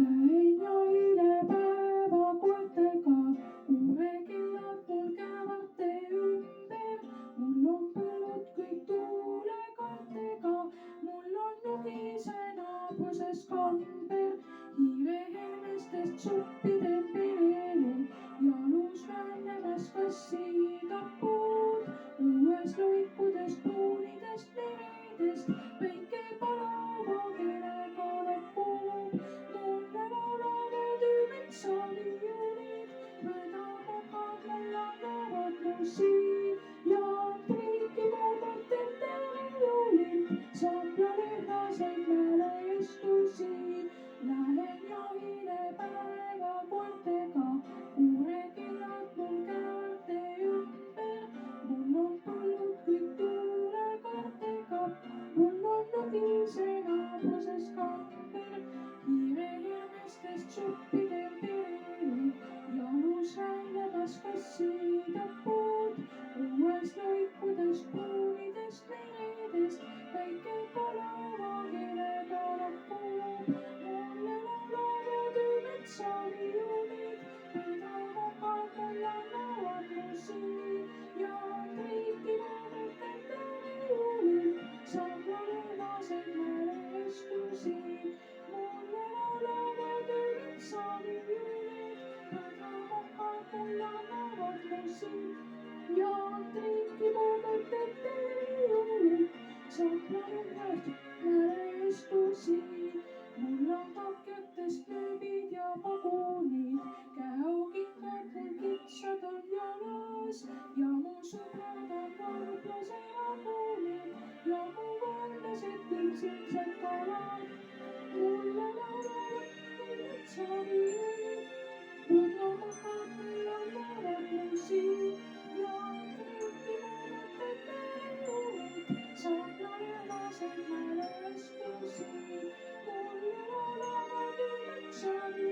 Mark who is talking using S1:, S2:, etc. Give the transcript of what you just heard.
S1: Lähen jahile päevakoertega, kuurekillad mul käivad tee ümber. Mul on põllud kõik tuulekaartega, mul on nugise naabruses kamber. Hiirehelmestest suppi teen perele, jalus väänlemas kassikapuud. Õues loikudes pruunidest meredest, päike palavagelega lakub. Mulle laulavad metsaviiulid, mööda mokad mul annavad muusi. Ja triiki moodab terviulilt, sablalehlaseid mälestusi. Lähen jahile päevakoertega, kuurekillad mul käivad tee ümber. Mul on põllud kõik tuulekaartega, mul on nugise naabruses kamber. Hiirehelmestest suppi teen perele, jalus väänlemas kassikapuud. Õues loikudes pruunidest meredest, päike palavagelega lakub. Mulle laulavad metsaviiulid, mööda mokad mul annavad muusi. Ja triiki moodab terviulilt, sablalehlaseid mälestusi. Mulle laulavad metsaviiulid, mööda mokad mul annavad muusi. Ja triiki moodab terviulilt, sablalehlaseid mälestusi. Mul on takjatest lööbid ja pagunid, käokingad mul kitsad on jalas. Ja mu sõbrad on varblase vagunid ja mu vaenlased kõik silmsed kalad. Mulle laulavad metsaviiulid, mööda mokad mul annavad muusi. Ja triiki moodab terviulilt, sablalehlaseid mälestusi. Mulle laulavad metsaviiulid.